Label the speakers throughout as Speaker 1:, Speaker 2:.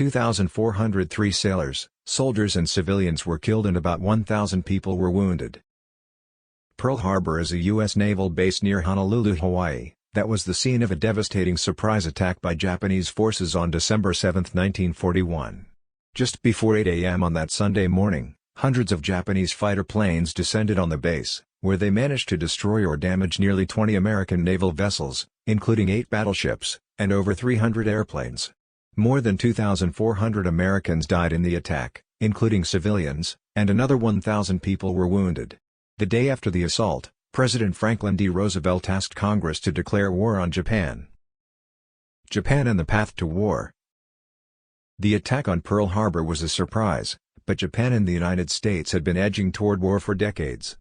Speaker 1: 2,403 sailors, soldiers and civilians were killed and about 1,000 people were wounded. Pearl Harbor is a U.S. naval base near Honolulu, Hawaii, that was the scene of a devastating surprise attack by Japanese forces on December 7, 1941. Just before 8 a.m. on that Sunday morning, hundreds of Japanese fighter planes descended on the base, where they managed to destroy or damage nearly 20 American naval vessels, including 8 battleships, and over 300 airplanes. More than 2,400 Americans died in the attack, including civilians, and another 1,000 people were wounded. The day after the assault, President Franklin D. Roosevelt asked Congress to declare war on Japan. Japan and the path to war. The attack on Pearl Harbor was a surprise, but Japan and the United States had been edging toward war for decades.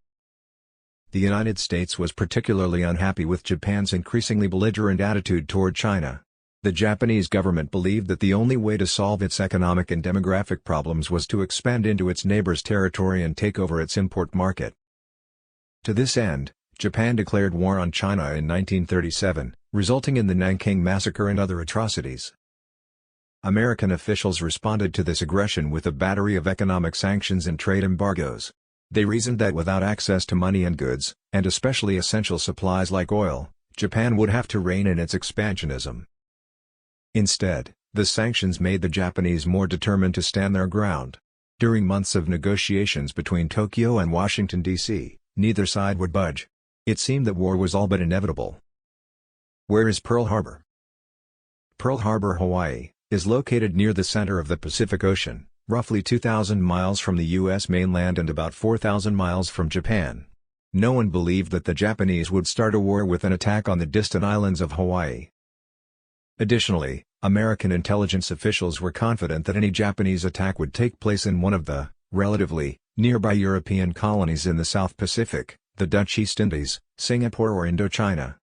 Speaker 1: The United States was particularly unhappy with Japan's increasingly belligerent attitude toward China. The Japanese government believed that the only way to solve its economic and demographic problems was to expand into its neighbor's territory and take over its import market. To this end, Japan declared war on China in 1937, resulting in the Nanking Massacre and other atrocities. American officials responded to this aggression with a battery of economic sanctions and trade embargoes. They reasoned that without access to money and goods, and especially essential supplies like oil, Japan would have to rein in its expansionism. Instead, the sanctions made the Japanese more determined to stand their ground. During months of negotiations between Tokyo and Washington, D.C., neither side would budge. It seemed that war was all but inevitable. Where is Pearl Harbor? Pearl Harbor, Hawaii, is located near the center of the Pacific Ocean, roughly 2,000 miles from the U.S. mainland and about 4,000 miles from Japan. No one believed that the Japanese would start a war with an attack on the distant islands of Hawaii. Additionally, American intelligence officials were confident that any Japanese attack would take place in one of the, relatively, nearby European colonies in the South Pacific, the Dutch East Indies, Singapore or Indochina.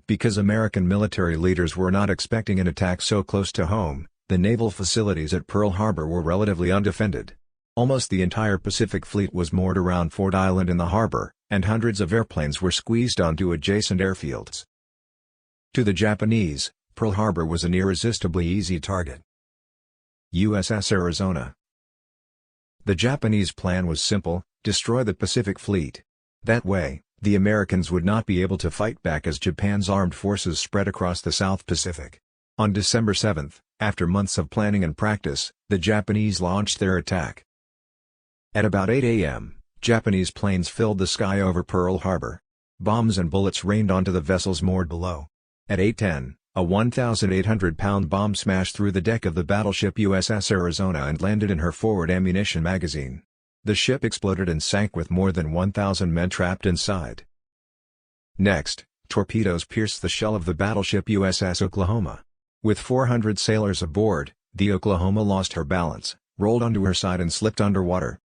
Speaker 1: Because American military leaders were not expecting an attack so close to home, the naval facilities at Pearl Harbor were relatively undefended. Almost the entire Pacific Fleet was moored around Ford Island in the harbor, and hundreds of airplanes were squeezed onto adjacent airfields. To the Japanese, Pearl Harbor was an irresistibly easy target. USS Arizona. The Japanese plan was simple: destroy the Pacific Fleet. That way, the Americans would not be able to fight back as Japan's armed forces spread across the South Pacific. On December 7, after months of planning and practice, the Japanese launched their attack. At about 8 a.m., Japanese planes filled the sky over Pearl Harbor. Bombs and bullets rained onto the vessels moored below. At 8:10, a 1,800-pound bomb smashed through the deck of the battleship USS Arizona and landed in her forward ammunition magazine. The ship exploded and sank with more than 1,000 men trapped inside. Next, torpedoes pierced the shell of the battleship USS Oklahoma. With 400 sailors aboard, the Oklahoma lost her balance, rolled onto her side and slipped underwater.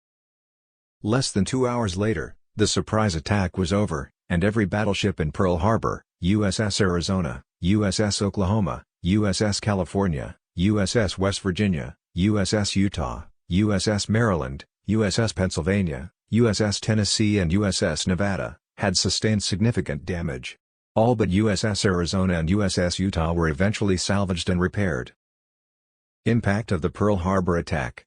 Speaker 1: Less than 2 hours later, the surprise attack was over, and every battleship in Pearl Harbor, USS Arizona, USS Oklahoma, USS California, USS West Virginia, USS Utah, USS Maryland, USS Pennsylvania, USS Tennessee and USS Nevada, had sustained significant damage. All but USS Arizona and USS Utah were eventually salvaged and repaired. Impact of the Pearl Harbor attack.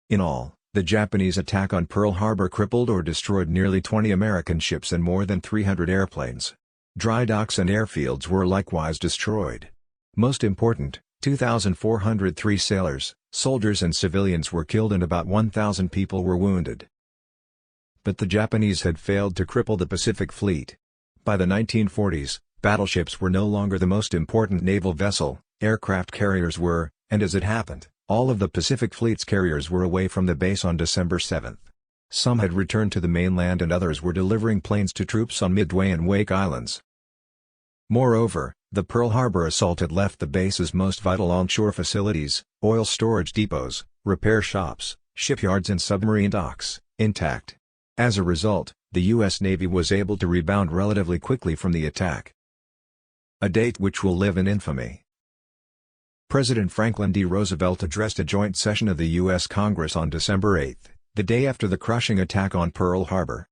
Speaker 1: In all, the Japanese attack on Pearl Harbor crippled or destroyed nearly 20 American ships and more than 300 airplanes. Dry docks and airfields were likewise destroyed. Most important, 2,403 sailors, soldiers and civilians were killed and about 1,000 people were wounded. But the Japanese had failed to cripple the Pacific Fleet. By the 1940s, battleships were no longer the most important naval vessel, aircraft carriers were, and as it happened, all of the Pacific Fleet's carriers were away from the base on December 7. Some had returned to the mainland and others were delivering planes to troops on Midway and Wake Islands. Moreover, the Pearl Harbor assault had left the base's most vital onshore facilities, oil storage depots, repair shops, shipyards and submarine docks, intact. As a result, the U.S. Navy was able to rebound relatively quickly from the attack. A date which will live in infamy. President Franklin D. Roosevelt addressed a joint session of the U.S. Congress on December 8, the day after the crushing attack on Pearl Harbor.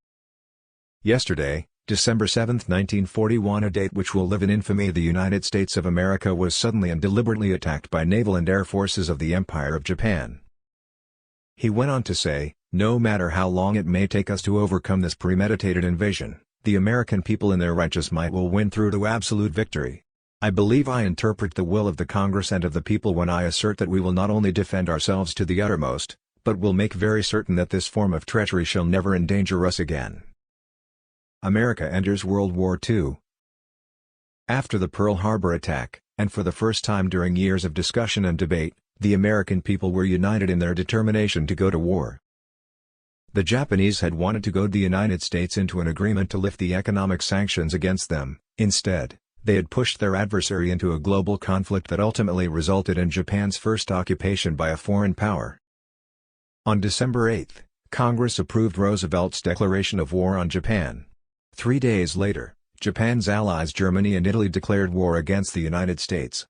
Speaker 1: Yesterday, December 7, 1941, a date which will live in infamy. The United States of America was suddenly and deliberately attacked by naval and air forces of the Empire of Japan. He went on to say, "No matter how long it may take us to overcome this premeditated invasion, the American people in their righteous might will win through to absolute victory. I believe I interpret the will of the Congress and of the people when I assert that we will not only defend ourselves to the uttermost, but will make very certain that this form of treachery shall never endanger us again." America enters World War II. After the Pearl Harbor attack, and for the first time during years of discussion and debate, the American people were united in their determination to go to war. The Japanese had wanted to goad the United States into an agreement to lift the economic sanctions against them. Instead, they had pushed their adversary into a global conflict that ultimately resulted in Japan's first occupation by a foreign power. On December 8, Congress approved Roosevelt's declaration of war on Japan. 3 days later, Japan's allies Germany and Italy declared war against the United States.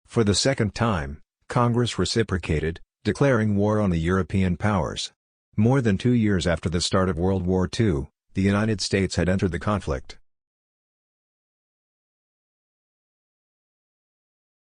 Speaker 1: For the second time, Congress reciprocated, declaring war on the European powers. More than 2 years after the start of World War II, the United States had entered the conflict.